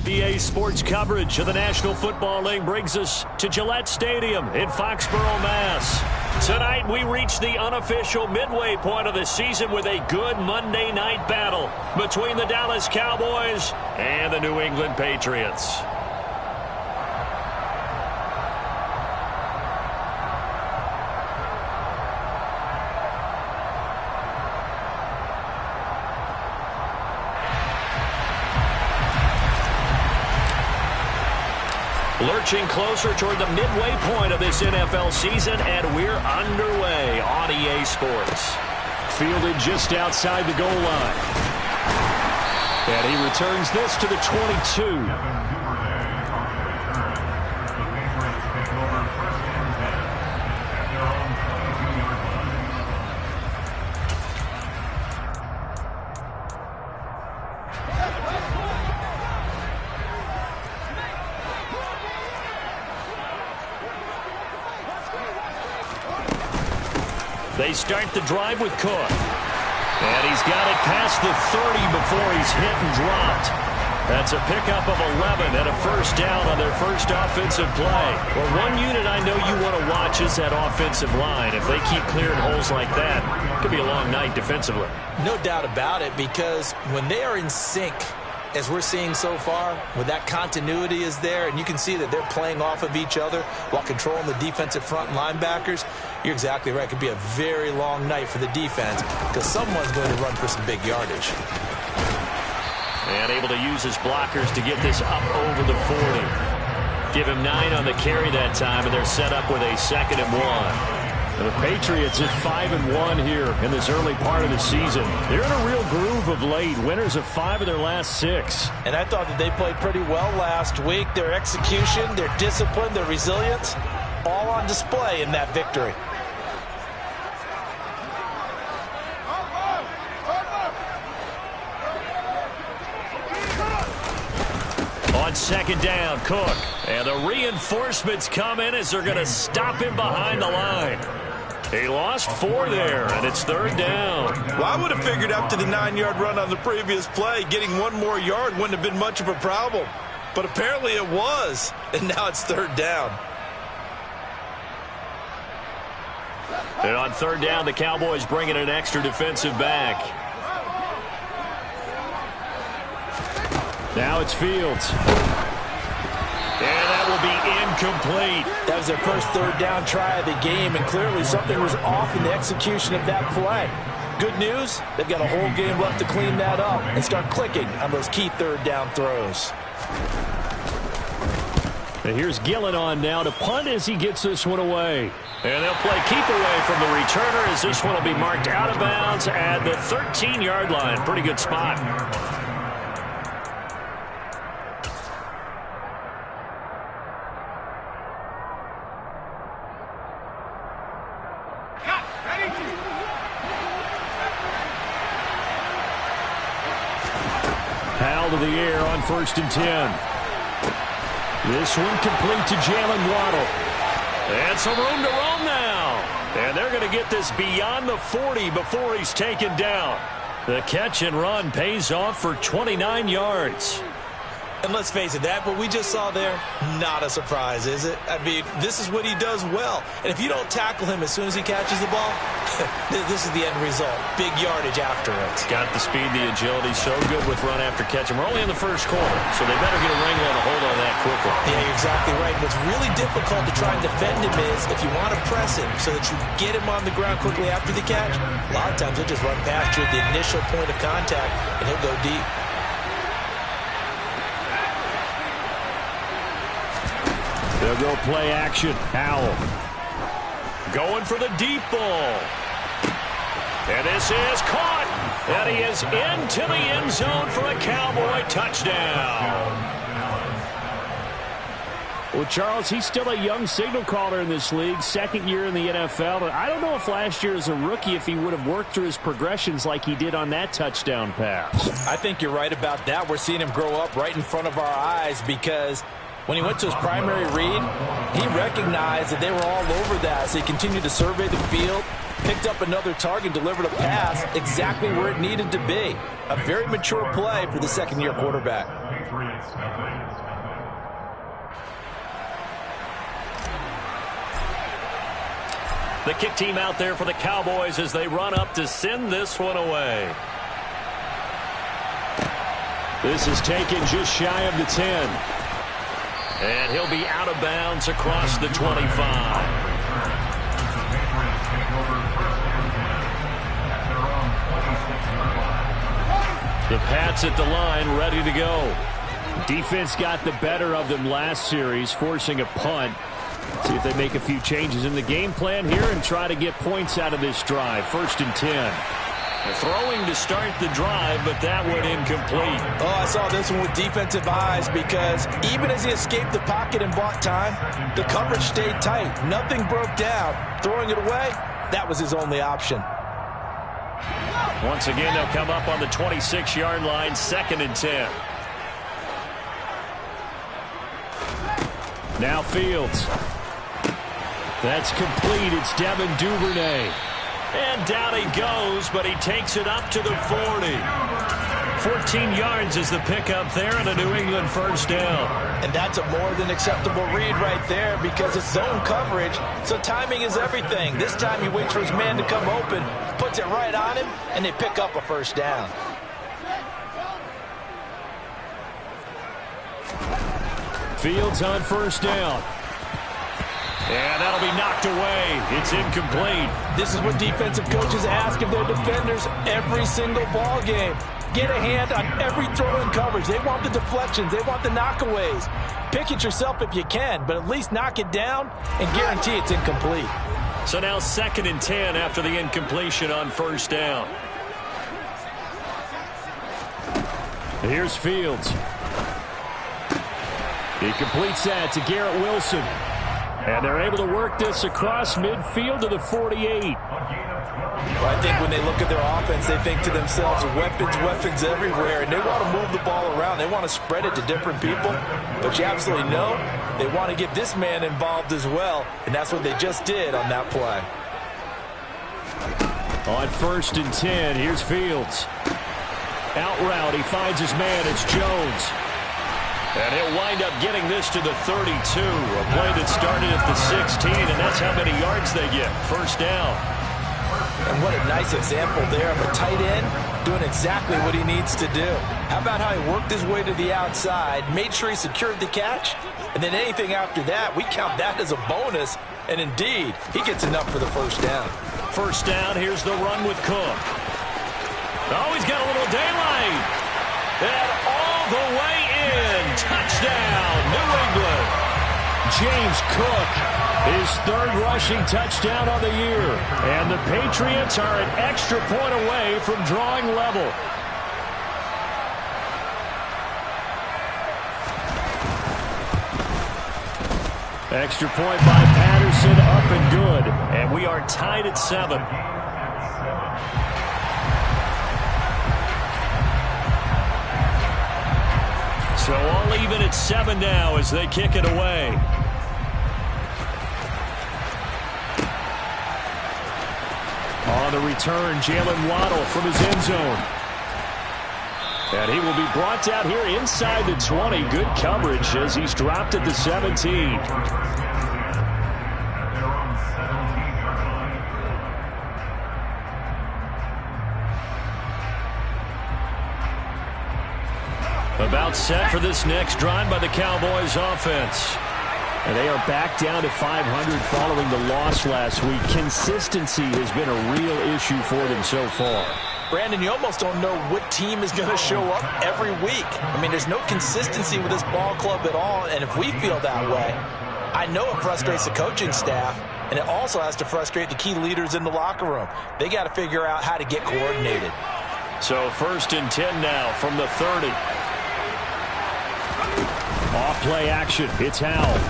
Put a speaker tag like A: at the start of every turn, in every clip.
A: EA Sports coverage of the National Football League brings us to Gillette Stadium in Foxborough, Mass. Tonight, we reach the unofficial midway point of the season with a good Monday night battle between the Dallas Cowboys and the New England Patriots. Lurching closer toward the midway point of this NFL season, and we're underway on EA Sports.
B: Fielded just outside the goal line. And he returns this to the 22.
A: They start the drive with Cook. And he's got it past the 30 before he's hit and dropped. That's a pickup of 11 and a first down on their first offensive play. Well, one unit I know you want to watch is that offensive line. If they keep clearing holes like that, it could be a long night defensively.
C: No doubt about it, because when they are in sync, as we're seeing so far, when that continuity is there, and you can see that they're playing off of each other while controlling the defensive front linebackers, you're exactly right. It could be a very long night for the defense because someone's going to run for some big yardage.
A: And able to use his blockers to get this up over the 40. Give him 9 on the carry that time, and they're set up with a 2nd and 1.
B: The Patriots at 5-1 here in this early part of the season. They're in a real groove of late. Winners of 5 of their last 6.
C: And I thought that they played pretty well last week. Their execution, their discipline, their resilience, all on display in that victory.
A: On 2nd down, Cook. And the reinforcements come in as they're going to stop him behind the line. He lost 4 there, and it's 3rd down.
D: Well, I would have figured after the 9-yard run on the previous play, getting 1 more yard wouldn't have been much of a problem. But apparently it was, and now it's 3rd down.
A: And on 3rd down, the Cowboys bring in an extra defensive back.
B: Now it's Fields.
A: And that will be incomplete.
C: That was their first 3rd down try of the game, and clearly something was off in the execution of that play. Good news, they've got a whole game left to clean that up and start clicking on those key 3rd down throws.
B: And here's Gillen on now to punt as he gets this one away.
A: And they'll play keep away from the returner as this one will be marked out of bounds at the 13-yard line. Pretty good spot.
B: Powell to the air on 1st and 10. This one complete to Jalen Waddle.
A: And some room to roam now. And they're going to get this beyond the 40 before he's taken down. The catch and run pays off for 29 yards.
C: And let's face it, that what we just saw there, not a surprise, is it? I mean, this is what he does well. And if you don't tackle him as soon as he catches the ball, this is the end result. Big yardage after it.
A: Got the speed, the agility, so good with run after catch. And we're only in the first quarter, so they better get a wrangle and a hold on that quickly.
C: Yeah, you're exactly right. What's really difficult to try and defend him is if you want to press him so that you get him on the ground quickly after the catch, a lot of times he'll just run past you at the initial point of contact, and he'll go deep.
B: They'll go play action. Powell.
A: Going for the deep ball. And this is caught. And he is into the end zone for a Cowboy touchdown.
B: Well, Charles, he's still a young signal caller in this league, 2nd year in the NFL. But I don't know if last year as a rookie if he would have worked through his progressions like he did on that touchdown pass.
C: I think you're right about that. We're seeing him grow up right in front of our eyes because when he went to his primary read, he recognized that they were all over that. So he continued to survey the field, Picked up another target, delivered a pass exactly where it needed to be. A very mature play for the second-year quarterback.
A: The kick team out there for the Cowboys as they run up to send this one away.
B: This is taken just shy of the 10.
A: And he'll be out of bounds across the 25. The Pats at the line, ready to go.
B: Defense got the better of them last series, forcing a punt. See if they make a few changes in the game plan here and try to get points out of this drive. 1st and 10.
A: Throwing to start the drive, but that one incomplete.
C: Oh, I saw this one with defensive eyes because even as he escaped the pocket and bought time, the coverage stayed tight. Nothing broke down. Throwing it away, that was his only option.
A: Once again, they'll come up on the 26-yard line, 2nd and 10.
B: Now Fields. That's complete. It's Devin Duvernay.
A: And down he goes, but he takes it up to the 40. 14 yards is the pickup there and a New England 1st down.
C: And that's a more than acceptable read right there because it's zone coverage, so timing is everything. This time he waits for his man to come open, puts it right on him, and they pick up a 1st down.
B: Fields on 1st down.
A: And that'll be knocked away. It's incomplete.
C: This is what defensive coaches ask of their defenders every single ball game. Get a hand on every throw in coverage. They want the deflections. They want the knockaways. Pick it yourself if you can, but at least knock it down and guarantee it's incomplete.
A: So now 2nd and 10 after the incompletion on 1st down.
B: Here's Fields. He completes that to Garrett Wilson. And they're able to work this across midfield to the 48.
C: Well, I think when they look at their offense, they think to themselves, weapons everywhere, and they want to move the ball around. They want to spread it to different people. But you absolutely know they want to get this man involved as well, and that's what they just did on that play.
B: On 1st and 10, here's Fields. Out route, he finds his man. It's Jones.
A: And he'll wind up getting this to the 32. A play that started at the 16, and that's how many yards they get. 1st down.
C: And what a nice example there of a tight end doing exactly what he needs to do. How about how he worked his way to the outside, made sure he secured the catch, and then anything after that, we count that as a bonus. And indeed, he gets enough for the 1st down.
A: 1st down, here's the run with Cook. Oh, he's got a little daylight. And all the way in. Touchdown, New England.
B: James Cook, his 3rd rushing touchdown of the year. And the Patriots are an extra point away from drawing level. Extra point by Patterson, up and good.
A: And we are tied at 7. So all even at 7 now as they kick it away.
B: On the return, Jalen Waddle from his end zone. And he will be brought down here inside the 20. Good coverage as he's dropped at the 17.
A: About set for this next drive by the Cowboys offense.
B: And they are back down to 500 following the loss last week. Consistency has been a real issue for them so far.
C: Brandon, you almost don't know what team is going to show up every week. I mean, there's no consistency with this ball club at all, and if we feel that way, I know it frustrates the coaching staff, and it also has to frustrate the key leaders in the locker room. They got to figure out how to get coordinated.
A: So 1st and 10 now from the 30.
B: Off play action. It's Howell.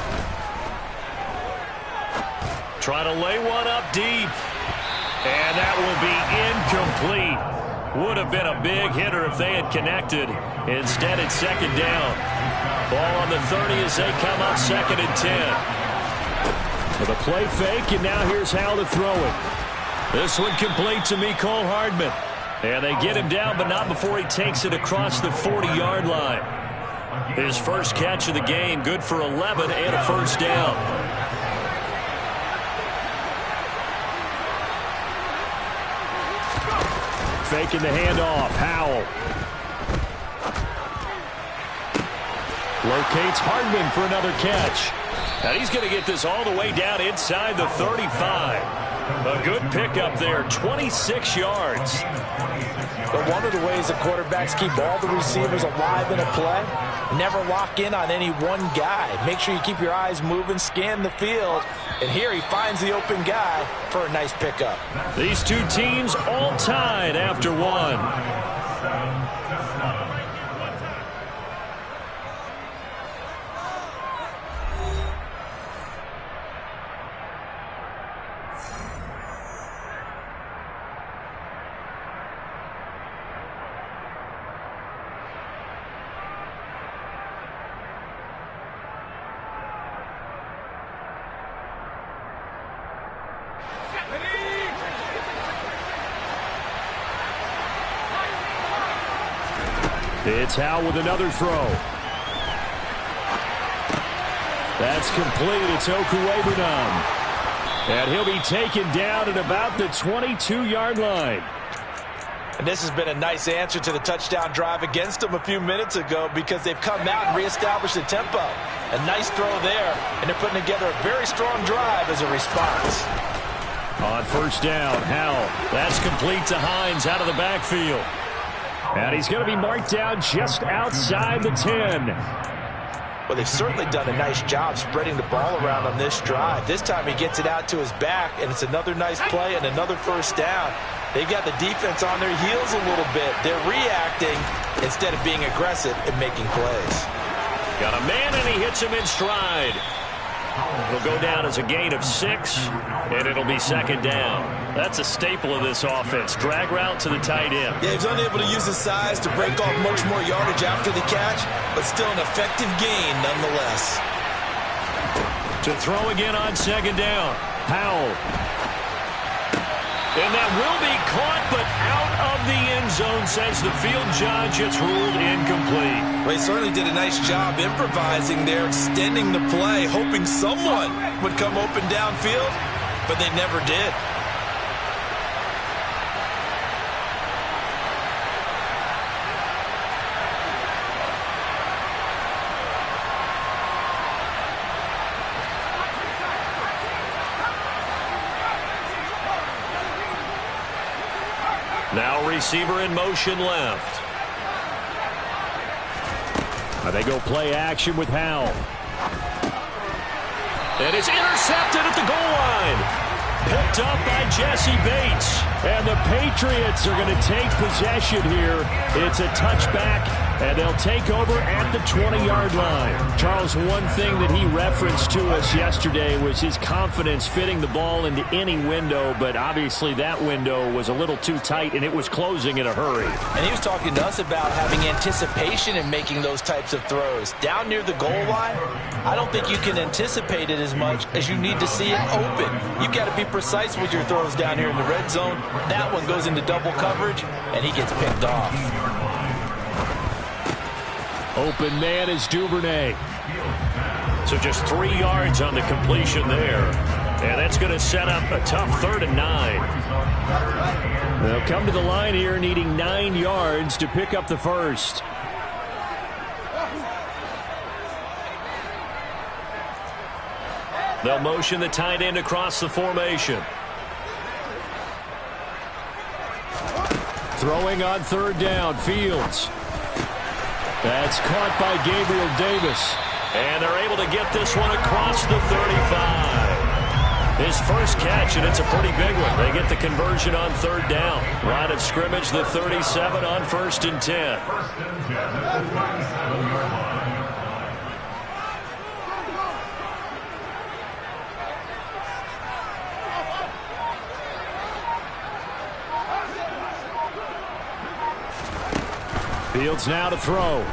A: Try to lay one up deep. And that will be incomplete. Would have been a big hitter if they had connected. Instead, it's 2nd down. Ball on the 30 as they come up 2nd and 10.
B: With a play fake, and now here's Howell to throw it.
A: This one complete to Mecole Hardman. And they get him down, but not before he takes it across the 40-yard line. His first catch of the game, good for 11 and a first down.
B: Faking the handoff. Howell. Locates Hardman for another catch.
A: And he's going to get this all the way down inside the 35. A good pickup there, 26 yards.
C: But one of the ways the quarterbacks keep all the receivers alive in a play, never lock in on any one guy. Make sure you keep your eyes moving, scan the field. And here he finds the open guy for a nice pickup.
A: These two teams all tied after one.
B: It's Howell with another throw. That's complete. It's Okuwebunam. And he'll be taken down at about the 22-yard line.
C: And this has been a nice answer to the touchdown drive against them a few minutes ago because they've come out and reestablished the tempo. A nice throw there, and they're putting together a very strong drive as a response.
B: On first down, Howell. That's complete to Hines out of the backfield. And he's going to be marked down just outside the 10.
C: Well, they've certainly done a nice job spreading the ball around on this drive. This time he gets it out to his back, and it's another nice play and another first down. They've got the defense on their heels a little bit. They're reacting instead of being aggressive and making plays.
A: Got a man, and he hits him in stride. It'll go down as a gain of 6, and it'll be second down. That's a staple of this offense. Drag route to the tight end.
D: Yeah, he's unable to use his size to break off much more yardage after the catch, but still an effective gain nonetheless.
A: To throw again on second down. Howell. And that will be caught, but out of the end zone, says the field judge. It's ruled incomplete.
D: Well, he certainly did a nice job improvising there, extending the play, hoping someone would come open downfield, but they never did.
A: Now receiver in motion left.
B: They go play action with Howell.
A: And it's intercepted at the goal line. Picked up by Jesse Bates.
B: And the Patriots are going to take possession here. It's a touchback, and they'll take over at the 20-yard line. Charles, one thing that he referenced to us yesterday was his confidence fitting the ball into any window, but obviously that window was a little too tight, and it was closing in a hurry.
C: And he was talking to us about having anticipation in making those types of throws. Down near the goal line, I don't think you can anticipate it as much as you need to see it open. You've got to be precise with your throws down here in the red zone. That one goes into double coverage, and he gets picked off.
B: Open man is Duvernay.
A: So just 3 yards on the completion there. And that's going to set up a tough 3rd and 9.
B: They'll come to the line here needing 9 yards to pick up the first.
A: They'll motion the tight end across the formation.
B: Throwing on 3rd down, Fields. That's caught by Gabriel Davis.
A: And they're able to get this one across the 35. His first catch, and it's a pretty big one. They get the conversion on 3rd down. Line of scrimmage, the 37 on 1st and 10.
B: Fields now to throw.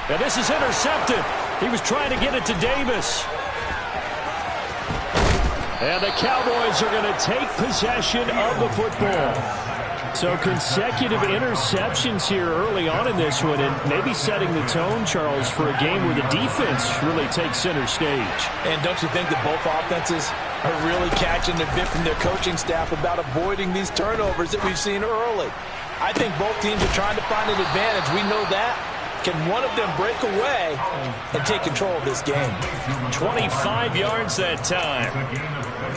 A: And this is intercepted. He was trying to get it to Davis.
B: And the Cowboys are going to take possession of the football. So consecutive interceptions here early on in this one, and maybe setting the tone, Charles, for a game where the defense really takes center stage.
C: And don't you think that both offenses are really catching the bit from their coaching staff about avoiding these turnovers that we've seen early? I think both teams are trying to find an advantage. We know that. Can one of them break away and take control of this game?
A: 25 yards that time.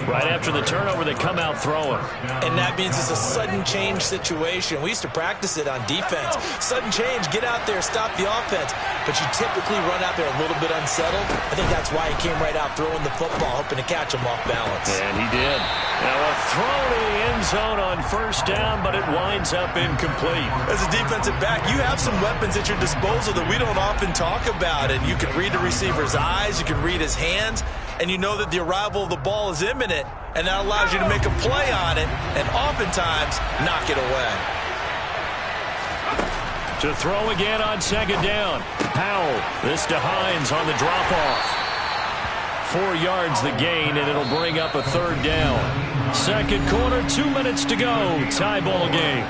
A: Right after the turnover, they come out throwing.
C: And that means it's a sudden change situation. We used to practice it on defense. Sudden change, get out there, stop the offense. But you typically run out there a little bit unsettled. I think that's why he came right out throwing the football, hoping to catch him off balance.
A: And he did. Now a throw to the end zone on first down, but it winds up incomplete.
D: As a defensive back, you have some weapons at your disposal that we don't often talk about. And you can read the receiver's eyes, you can read his hands, and you know that the arrival of the ball is imminent, and that allows you to make a play on it and oftentimes knock it away.
A: To throw again on second down. Powell. This to Hines on the drop-off. 4 yards the gain, and it'll bring up a third down. Second quarter, 2 minutes to go. Tie ball game.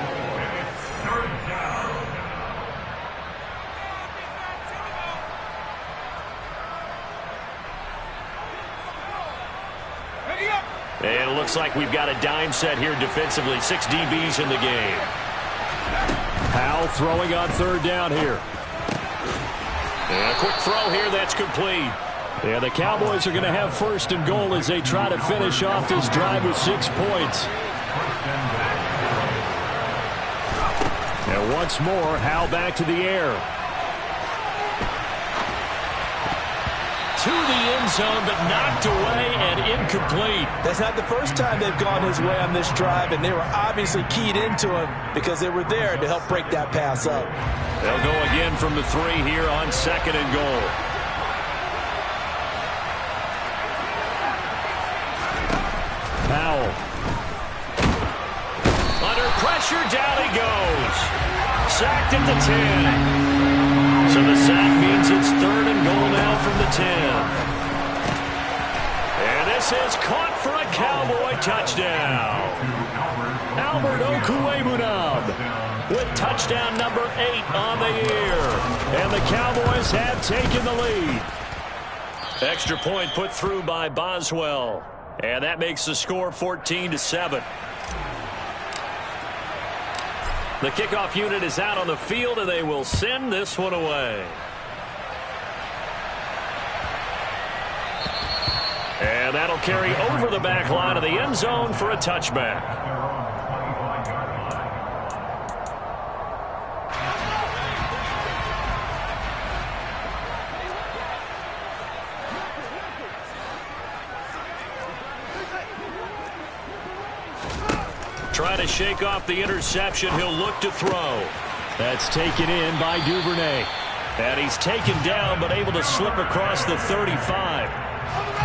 A: And it looks like we've got a dime set here defensively. 6 DBs in the game.
B: Powell throwing on third down here.
A: And a quick throw here that's complete.
B: Yeah, the Cowboys are going to have first and goal as they try to finish off this drive with 6 points. And once more, Howell back to the air.
A: To the end zone, but knocked away and incomplete.
C: That's not the first time they've gone his way on this drive, and they were obviously keyed into him because they were there to help break that pass up.
A: They'll go again from the 3 here on second and goal.
B: Powell.
A: Under pressure, down he goes. Sacked at the 10. So the sack means it's third and goal now from the 10. And this is caught for a Cowboy touchdown.
B: Albert Okwuegbunam
A: with touchdown number 8 on the year.
B: And the Cowboys have taken the lead.
A: Extra point put through by Boswell. And that makes the score 14-7. The kickoff unit is out on the field, and they will send this one away. And that'll carry over the back line of the end zone for a touchback. Trying to shake off the interception. He'll look to throw.
B: That's taken in by Duvernay.
A: And he's taken down, but able to slip across the 35.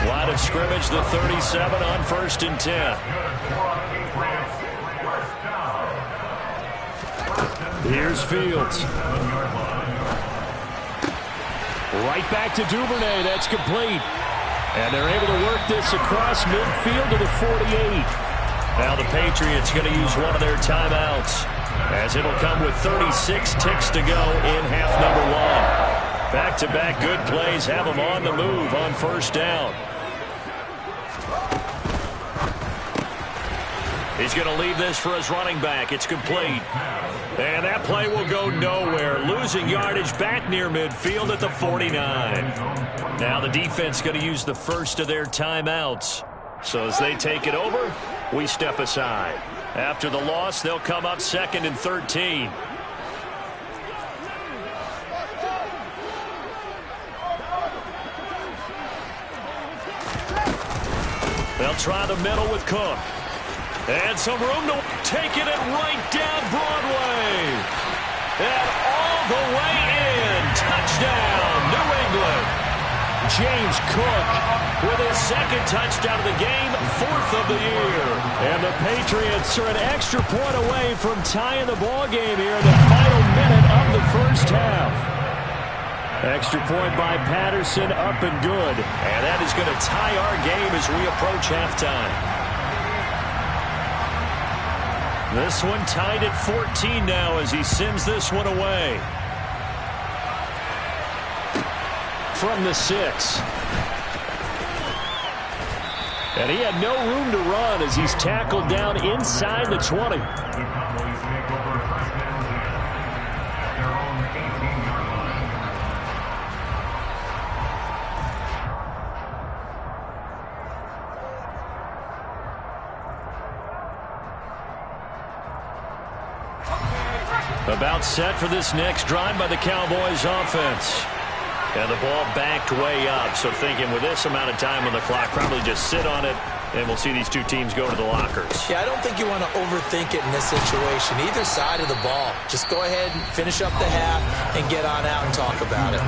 A: Line of scrimmage, the 37 on first and 10.
B: Here's Fields. Right back to Duvernay. That's complete. And they're able to work this across midfield to the 48.
A: Now the Patriots going to use one of their timeouts, as it'll come with 36 ticks to go in half number 1. Back-to-back good plays have them on the move on first down. He's going to leave this for his running back. It's complete. And that play will go nowhere. Losing yardage back near midfield at the 49. Now the defense going to use the first of their timeouts. So as they take it over, we step aside. After the loss, they'll come up second and 13. They'll try the middle with Cook. And some room to take it right down Broadway. And all the way in. Touchdown, New England.
B: James Cook
A: with his second touchdown of the game, 4th of the year.
B: And the Patriots are an extra point away from tying the ball game here in the final minute of the first half. Extra point by Patterson, up and good.
A: And that is going to tie our game as we approach halftime. This one tied at 14 now as he sends this one away. From the 6. And he had no room to run as he's tackled down inside the 20. About set for this next drive by the Cowboys offense. And the ball backed way up, so thinking with this amount of time on the clock, probably just sit on it, and we'll see these two teams go to the lockers.
C: Yeah, I don't think you want to overthink it in this situation. Either side of the ball. Just go ahead and finish up the half and get on out and talk about it.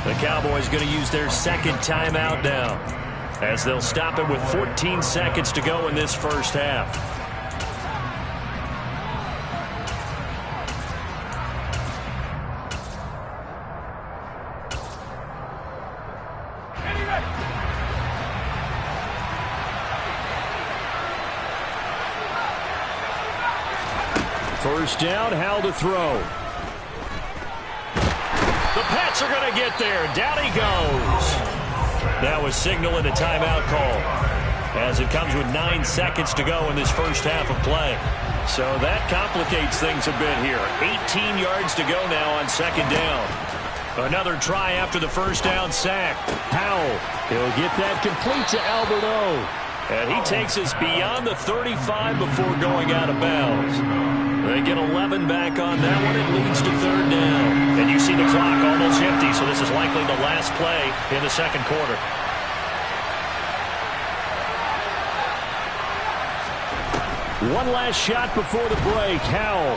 A: The Cowboys going to use their second timeout now, as they'll stop it with 14 seconds to go in this first half.
B: First down, Howell to throw.
A: The Pats are going to get there. Down he goes. That was signaling a timeout call, as it comes with 9 seconds to go in this first half of play. So that complicates things a bit here. 18 yards to go now on second down. Another try after the first down sack.
B: Howell, he'll get that complete to Alberto.
A: And he takes us beyond the 35 before going out of bounds. They get 11 back on that one. It leads to third down. And you see the clock almost empty, so this is likely the last play in the second quarter.
B: One last shot before the break. Howell.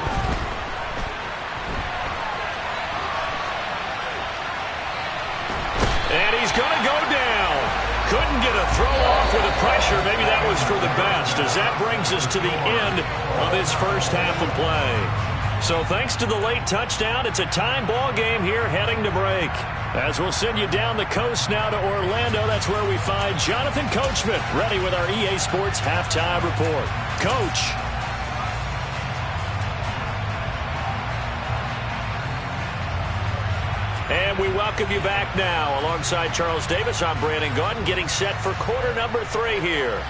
A: And he's going to go down. Couldn't get a throw off with the pressure. Maybe that was for the best, as that brings us to the end of this first half of play. So thanks to the late touchdown, it's a time ball game here heading to break. As we'll send you down the coast now to Orlando, that's where we find Jonathan Coachman ready with our EA Sports Halftime Report. Coach. And we welcome you back now. Alongside Charles Davis, I'm Brandon Gaudin, getting set for quarter number 3 here.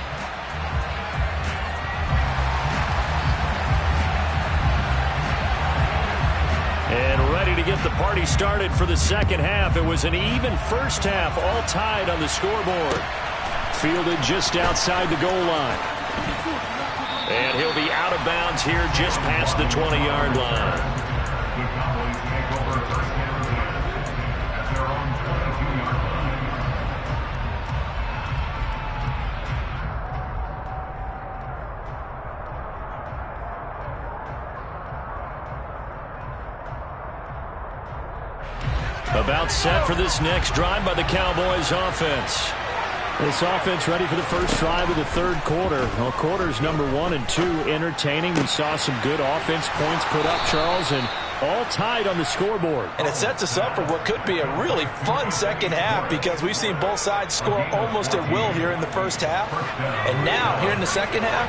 A: And ready to get the party started for the second half. It was an even first half, all tied on the scoreboard.
B: Fielded just outside the goal line.
A: And he'll be out of bounds here just past the 20-yard line. About set for this next drive by the Cowboys offense.
B: This offense ready for the first drive of the third quarter. Well, quarters number 1 and 2 entertaining. We saw some good offense points put up, Charles, and all tied on the scoreboard.
C: And it sets us up for what could be a really fun second half, because we've seen both sides score almost at will here in the first half. And now, here in the second half,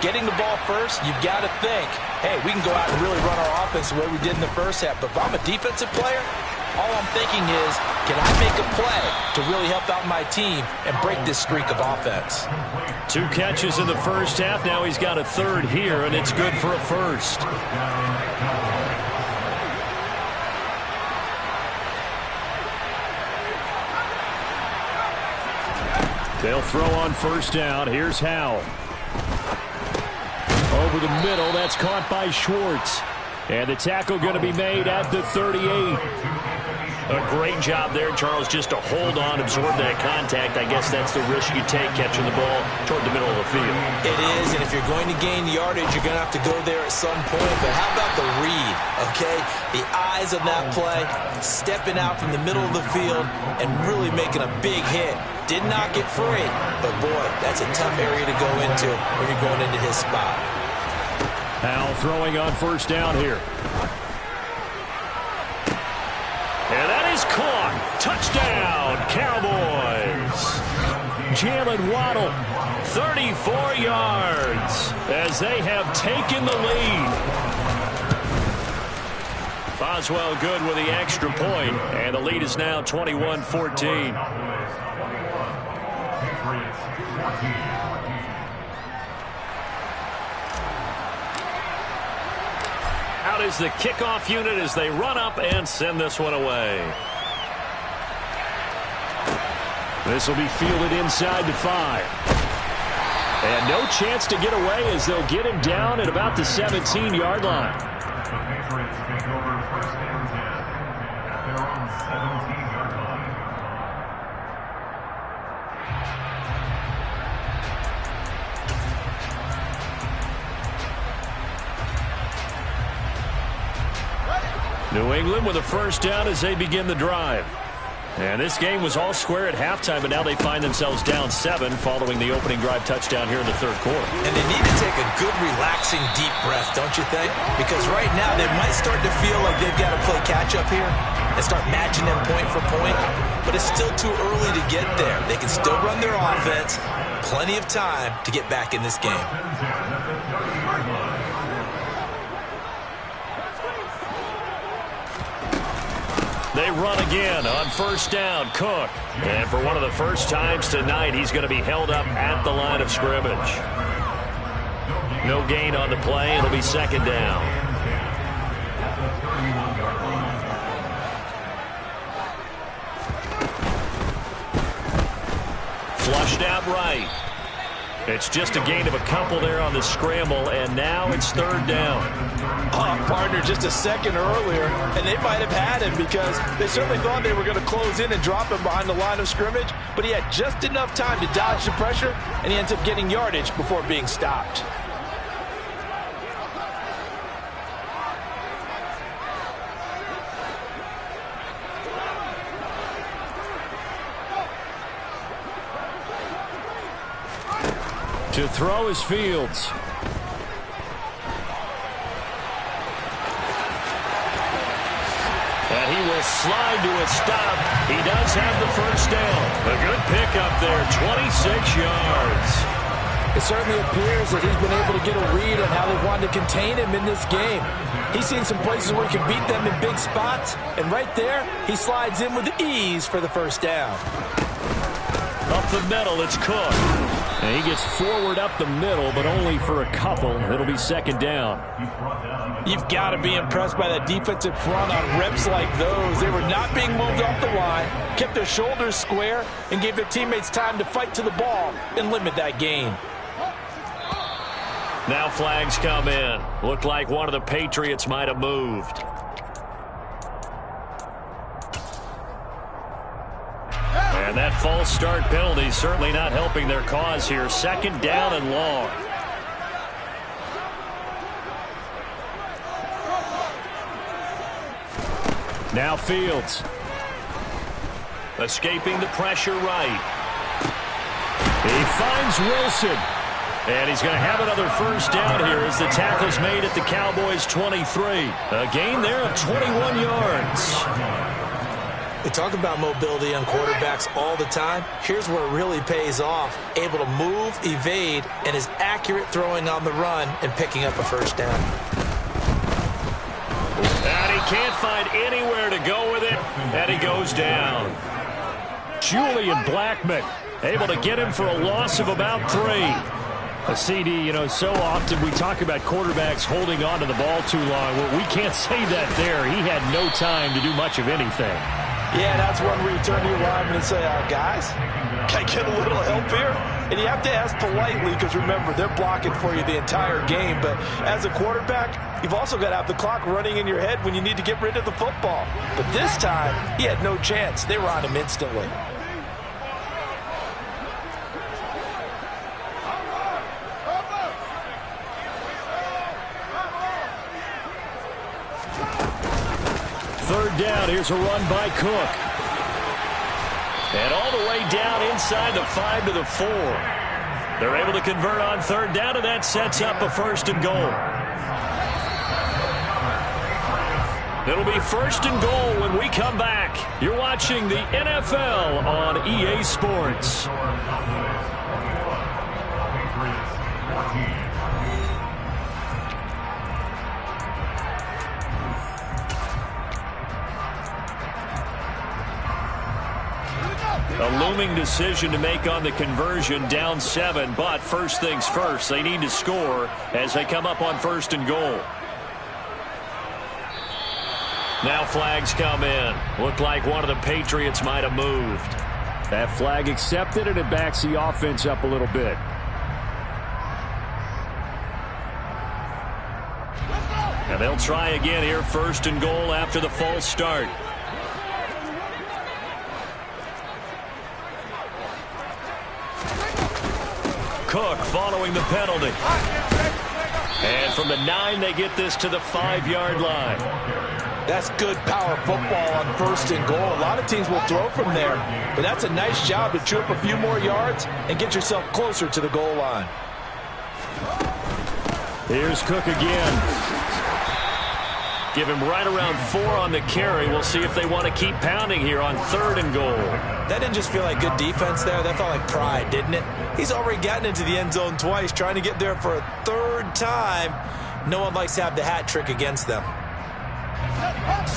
C: getting the ball first, you've got to think, hey, we can go out and really run our offense the way we did in the first half. But if I'm a defensive player, all I'm thinking is, can I make a play to really help out my team and break this streak of offense?
A: 2 catches in the first half. Now he's got a third here, and it's good for a first.
B: They'll throw on first down. Here's Howell. Over the middle. That's caught by Schwartz. And the tackle going to be made at the 38.
A: A great job there, Charles, just to hold on, absorb that contact. I guess that's the risk you take, catching the ball toward the middle of the field.
C: It is, and if you're going to gain yardage, you're going to have to go there at some point. But how about the read, okay? The eyes of that play, stepping out from the middle of the field and really making a big hit. Did not get free, but boy, that's a tough area to go into when you're going into his spot.
B: Howell throwing on first down here.
A: And that is caught
B: Touchdown, Cowboys. Jalen Waddle, 34 yards as they have taken the lead. Boswell good with the extra point, and the lead is now 21-14. Out is the kickoff unit as they run up and send this one away. This will be fielded inside the 5. And no chance to get away as they'll get him down at about the 17-yard line.
E: The Patriots take over first and 10 at their own 17-yard line.
B: New England with a first down as they begin the drive. And this game was all square at halftime, but now they find themselves down 7 following the opening drive touchdown here in the third quarter.
C: And they need to take a good, relaxing, deep breath, don't you think? Because right now they might start to feel like they've got to play catch-up here and start matching them point for point. But it's still too early to get there. They can still run their offense. Plenty of time to get back in this game.
B: They run again on first down. Cook. And for one of the first times tonight, he's going to be held up at the line of scrimmage. No gain on the play. It'll be second down. Flushed out right. It's just a gain of a couple there on the scramble, and now it's third down.
C: Partner, just a second earlier, and they might have had him because they certainly thought they were going to close in and drop him behind the line of scrimmage, but he had just enough time to dodge the pressure, and he ends up getting yardage before being stopped.
B: To throw is Fields. And he will slide to a stop. He does have the first down. A good pickup there, 26 yards.
C: It certainly appears that he's been able to get a read on how they've wanted to contain him in this game. He's seen some places where he can beat them in big spots, and right there, he slides in with ease for the first down.
B: Up the middle, it's Cook. And he gets forward up the middle, but only for a couple. It'll be second down.
C: You've got to be impressed by that defensive front on reps like those. They were not being moved off the line, kept their shoulders square, and gave their teammates time to fight to the ball and limit that gain.
B: Now flags come in. Looked like one of the Patriots might have moved. And that false start penalty certainly not helping their cause here. Second down and long. Now Fields. Escaping the pressure right. He finds Wilson. And he's going to have another first down here as the tackle's made at the Cowboys' 23. A gain there of 21 yards.
C: We talk about mobility on quarterbacks all the time. Here's where it really pays off. Able to move, evade, and is accurate throwing on the run and picking up a first down.
B: And he can't find anywhere to go with it, and he goes down. Julian Blackmon able to get him for a loss of about 3. A CD, you know, so often we talk about quarterbacks holding on to the ball too long. Well, we can't say that there. He had no time to do much of anything.
C: Yeah, that's one where you turn to your lineman and say, guys, can I get a little help here? And you have to ask politely because, remember, they're blocking for you the entire game. But as a quarterback, you've also got to have the clock running in your head when you need to get rid of the football. But this time, he had no chance. They were on him instantly.
B: Third down, here's a run by Cook. And all the way down inside the 5 to the 4. They're able to convert on third down, and that sets up a first and goal. It'll be 1st and goal when we come back. You're watching the NFL on EA Sports. A looming decision to make on the conversion, down 7, but first things first, they need to score as they come up on 1st and goal. Now flags come in. Looked like one of the Patriots might have moved. That flag accepted, and it backs the offense up a little bit. And they'll try again here, 1st and goal after the false start. Cook following the penalty. And from the 9, they get this to the 5-yard line.
C: That's good power football on 1st and goal. A lot of teams will throw from there, but that's a nice job to chew up a few more yards and get yourself closer to the goal line.
B: Here's Cook again. Give him right around 4 on the carry. We'll see if they want to keep pounding here on 3rd and goal.
C: That didn't just feel like good defense there. That felt like pride, didn't it? He's already gotten into the end zone twice, trying to get there for a 3rd time. No one likes to have the hat trick against them.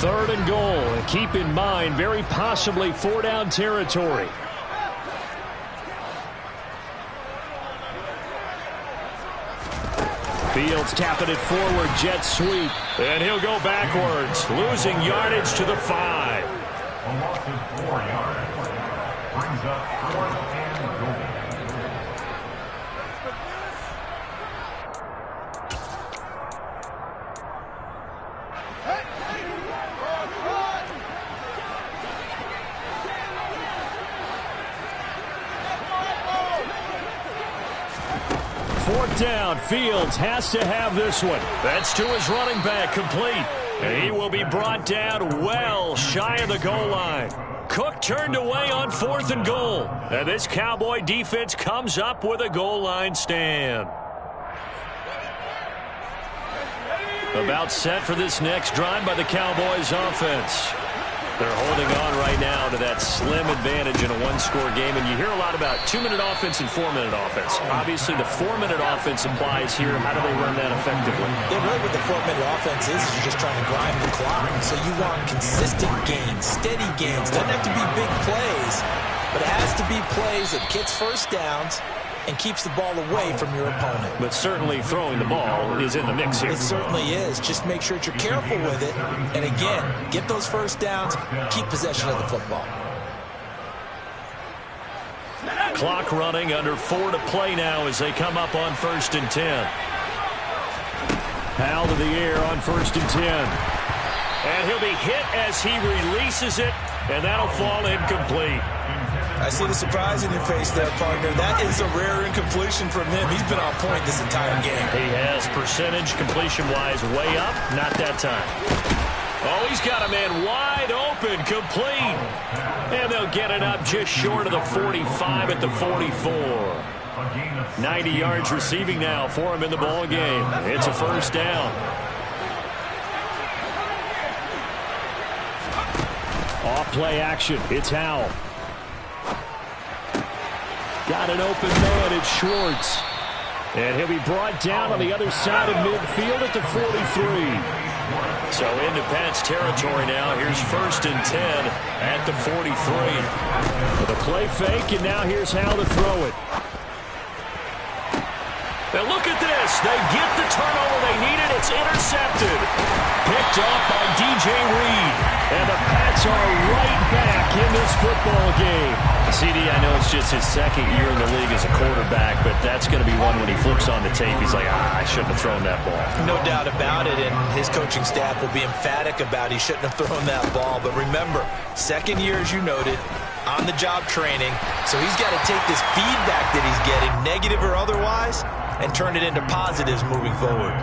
B: 3rd and goal. And keep in mind, very possibly 4-down territory. Fields tapping it forward, jet sweep. And he'll go backwards, losing yardage to the 5.
E: A loss of 4 yards. Brings up 4th and goal.
B: Fourth down, Fields has to have this one. That's to his running back, complete. And he will be brought down well shy of the goal line. Cook turned away on 4th and goal. And this Cowboy defense comes up with a goal line stand. About set for this next drive by the Cowboys offense. They're holding on right now to that slim advantage in a one-score game. And you hear a lot about 2-minute offense and 4-minute offense. Obviously, the 4-minute offense applies here. How do they run that effectively?
C: Yeah, really what the 4-minute offense is you're just trying to grind the clock. So you want consistent gains, steady gains. Doesn't have to be big plays, but it has to be plays that gets first downs and keeps the ball away from your opponent.
B: But certainly throwing the ball is in the mix here.
C: It certainly is. Just make sure that you're careful with it. And again, get those first downs, keep possession of the football.
B: Clock running, under 4 to play now as they come up on 1st and 10. Powell to the air on 1st and 10. And he'll be hit as he releases it, and that'll fall incomplete.
C: I see the surprise in your face there, partner. That is a rare incompletion from him. He's been on point this entire game.
B: He has percentage completion-wise way up. Not that time. Oh, he's got a man wide open, complete. And they'll get it up just short of the 45 at the 44. 90 yards receiving now for him in the ball game. It's a first down. Off play action. It's Howell. Got an open man, it's Schwartz. And he'll be brought down on the other side of midfield at the 43. So into Pats territory now. Here's 1st and 10 at the 43. With a play fake, and now here's how to throw it. Now look at this. They get the turnover they needed. It's intercepted. Picked off by DJ Reed. And the Pats are right back in this football game. CD, I know it's just his 2nd year in the league as a quarterback, but that's going to be one when he flips on the tape. He's like, I shouldn't have thrown that ball.
C: No doubt about it, and his coaching staff will be emphatic about he shouldn't have thrown that ball. But remember, 2nd year, as you noted, on-the-job training. So he's got to take this feedback that he's getting, negative or otherwise, and turn it into positives moving forward.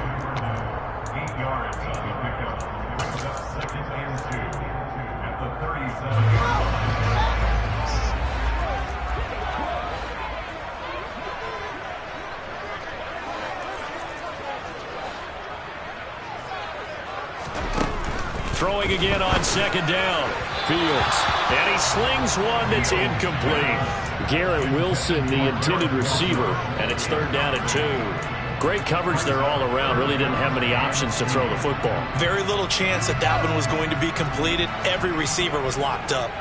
E: 8 yards on the pickup. Brings up 2nd and 2 at the 37.
A: Throwing again on second down.
B: Fields.
A: And he slings one that's incomplete.
B: Garrett Wilson, the intended receiver.
A: And it's third down and 2. Great coverage there all around. Really didn't have many options to throw the football.
C: Very little chance that that one was going to be completed. Every receiver was locked up.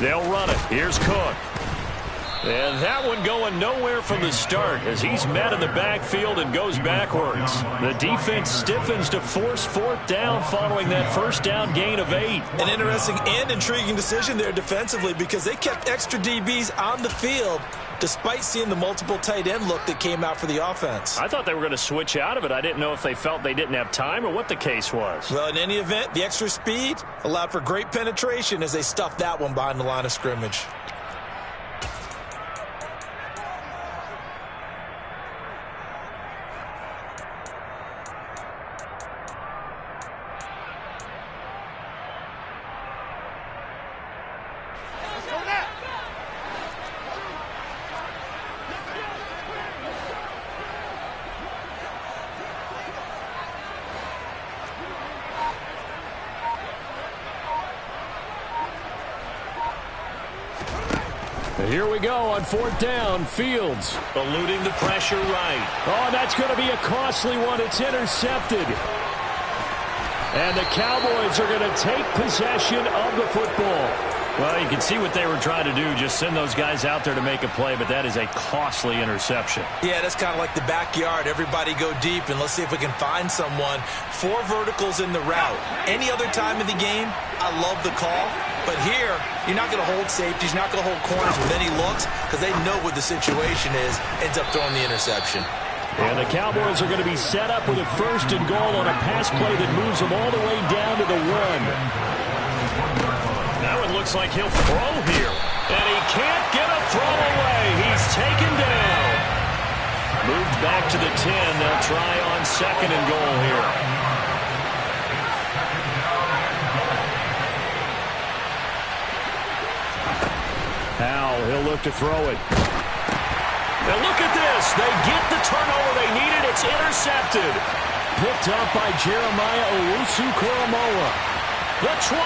A: They'll run it. Here's Cook. And that one going nowhere from the start as he's met in the backfield and goes backwards. The defense stiffens to force fourth down following that first down gain of 8.
C: An interesting and intriguing decision there defensively because they kept extra DBs on the field despite seeing the multiple tight end look that came out for the offense.
A: I thought they were going to switch out of it. I didn't know if they felt they didn't have time or what the case was.
C: Well, in any event, the extra speed allowed for great penetration as they stuffed that one behind the line of scrimmage.
B: Here we go on fourth down. Fields.
A: Eluding the pressure right.
B: Oh, that's going to be a costly one. It's intercepted. And the Cowboys are going to take possession of the football.
A: Well, you can see what they were trying to do. Just send those guys out there to make a play, but that is a costly interception.
C: Yeah, that's kind of like the backyard. Everybody go deep, and let's see if we can find someone. 4 verticals in the route. Any other time of the game, I love the call. But here, you're not going to hold safeties, you're not going to hold corners with any looks because they know what the situation is, ends up throwing the interception.
B: And the Cowboys are going to be set up with a first and goal on a pass play that moves them all the way down to the 1.
A: Now it looks like he'll throw here. And he can't get a throw away. He's taken down. Moved back to the 10. They'll try on second and goal here.
B: Howell, he'll look to throw it.
A: And look at this. They get the turnover they needed. It's intercepted.
B: Picked up by Jeremiah Owusu-Koramoah.
A: The 20.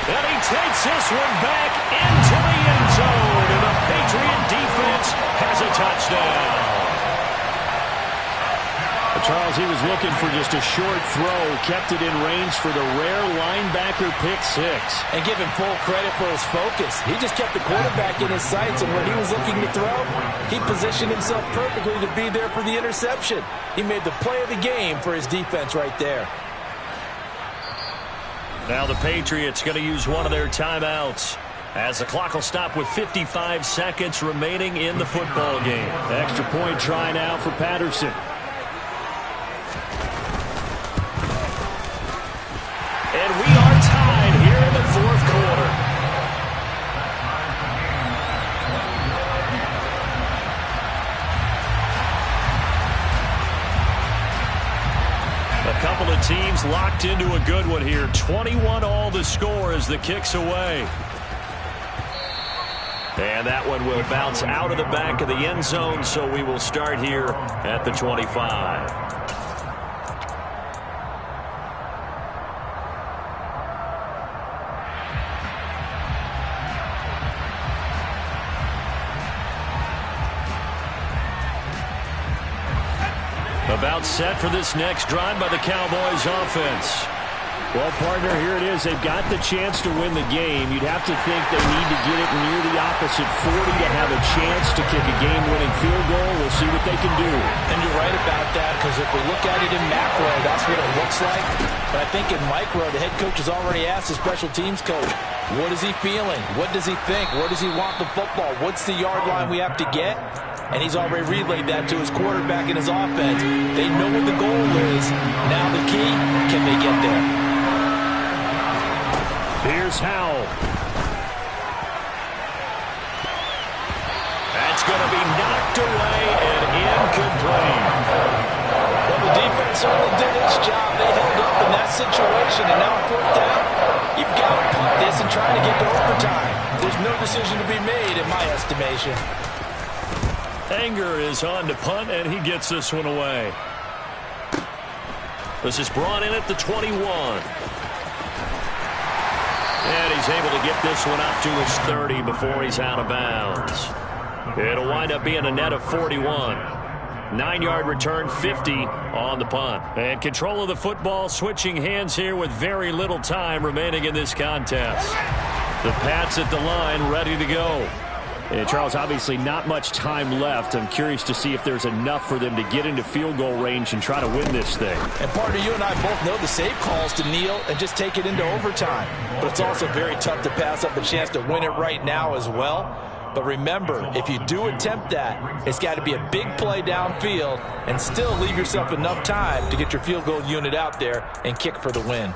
A: And he takes this one back into the end zone. And the Patriot defense has a touchdown.
B: Charles, he was looking for just a short throw, kept it in range for the rare linebacker pick 6.
C: And give him full credit for his focus. He just kept the quarterback in his sights, and when he was looking to throw, he positioned himself perfectly to be there for the interception. He made the play of the game for his defense right there.
A: Now the Patriots going to use one of their timeouts as the clock will stop with 55 seconds remaining in the football game.
B: Extra point try now for Patterson.
A: And we are tied here in the fourth quarter. A couple of teams locked into a good one here. 21 all the score as the kick's away. And that one will bounce out of the back of the end zone, so we will start here at the 25. About set for this next drive by the Cowboys offense.
B: Well, partner, here it is. They've got the chance to win the game. You'd have to think they need to get it near the opposite 40 to have a chance to kick a game-winning field goal. We'll see what they can do.
C: And you're right about that, because if we look at it in macro, that's what it looks like. But I think in micro, the head coach has already asked the special teams coach, what is he feeling? What does he think? Where does he want the football? What's the yard line we have to get? And he's already relayed that to his quarterback and his offense. They know what the goal is. Now the key, can they get there?
B: Here's Howell.
A: That's going to be knocked away and incomplete.
C: Well, the defense certainly did its job. They held up in that situation, and now fourth down, You've got to punt this and try to get to overtime. There's no decision to be made in my estimation.
B: Anger is on to punt, and he gets this one away. This is brought in at the 21. And he's able to get this one up to his 30 before he's out of bounds. It'll wind up being a net of 41. 9-yard return, 50 on the punt. And control of the football switching hands here with very little time remaining in this contest. The Pats at the line ready to go. And Charles, obviously not much time left. I'm curious to see if there's enough for them to get into field goal range and try to win this thing.
C: And partner, you and I both know the safe calls to kneel and just take it into overtime. But it's also very tough to pass up a chance to win it right now as well. But remember, if you do attempt that, it's got to be a big play downfield and still leave yourself enough time to get your field goal unit out there and kick for the win.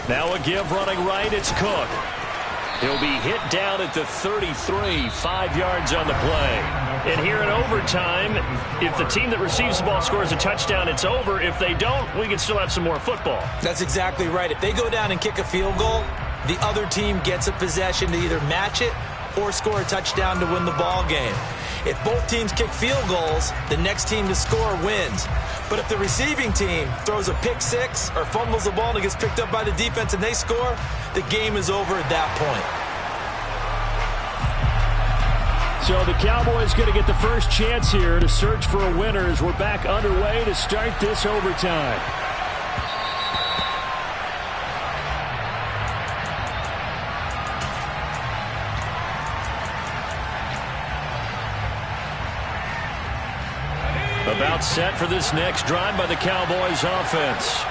B: Now a give running right, it's Cook. He'll be hit down at the 33, 5 yards on the play. And here in overtime, if the team that receives the ball scores a touchdown, it's over. If they don't, we can still have some more football.
C: That's exactly right. If they go down and kick a field goal, the other team gets a possession to either match it or score a touchdown to win the ball game. If both teams kick field goals, the next team to score wins. But if the receiving team throws a pick six or fumbles the ball and it gets picked up by the defense and they score, the game is over at that point.
B: So the Cowboys going to get the first chance here to search for a winner as we're back underway to start this overtime. About set for this next drive by the Cowboys offense.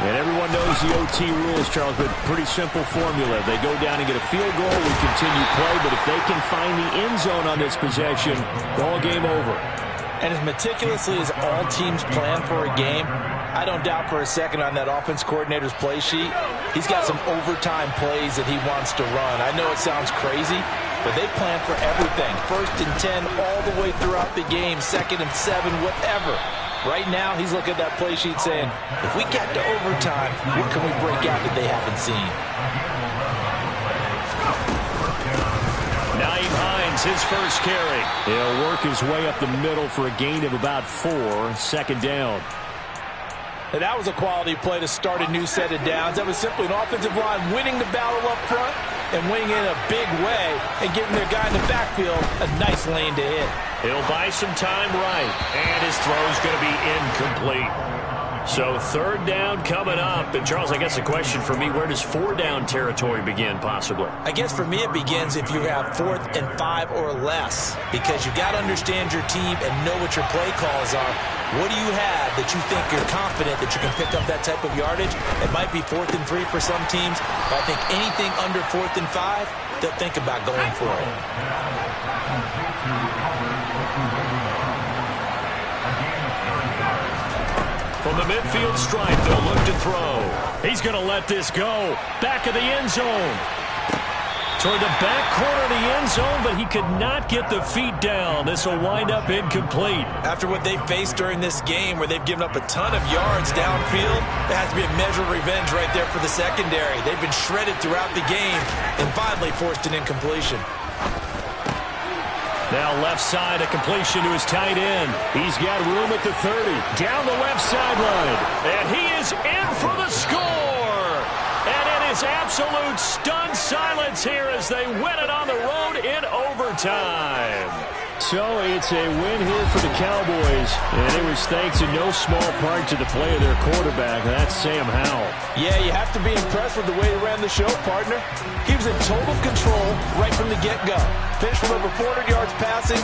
B: And everyone knows the OT rules, Charles, but pretty simple formula. They go down and get a field goal, we continue play, but if they can find the end zone on this possession, ball game over.
C: And as meticulously as all teams plan for a game, I don't doubt for a second on that offense coordinator's play sheet, he's got some overtime plays that he wants to run. I know it sounds crazy, but they plan for everything. 1st and 10 all the way throughout the game, 2nd and 7, whatever. Right now, he's looking at that play sheet saying, if we get to overtime, what can we break out that they haven't seen?
B: Nyheim Hines, his first carry. He'll work his way up the middle for a gain of about 4, 2nd down.
C: And that was a quality play to start a new set of downs. That was simply an offensive line winning the battle up front and winning in a big way and giving their guy in the backfield a nice lane to hit.
B: He'll buy some time right, and his throw's going to be incomplete. So 3rd down coming up. And, Charles, I guess the question for me, where does 4-down territory begin possibly?
C: I guess for me it begins if you have 4th and 5 or less, because you've got to understand your team and know what your play calls are. What do you have that you think you're confident that you can pick up that type of yardage? It might be 4th and 3 for some teams, but I think anything under 4th and 5, they'll think about going for it.
B: From the midfield stripe, they'll look to throw. He's going to let this go. Back of the end zone. Toward the back corner of the end zone, but he could not get the feet down. This will wind up incomplete.
C: After what they faced during this game where they've given up a ton of yards downfield, there has to be a measure of revenge right there for the secondary. They've been shredded throughout the game and finally forced an incompletion.
B: Now left side, a completion to his tight end. He's got room at the 30. Down the left sideline. And he is in for the score. And it is absolute stunned silence here as they win it on the road in overtime. So it's a win here for the Cowboys. And it was thanks in no small part to the play of their quarterback. That's Sam Howell.
C: Yeah, you have to be impressed with the way he ran the show, partner. He was in total control right from the get-go. Finished with over 400 yards passing.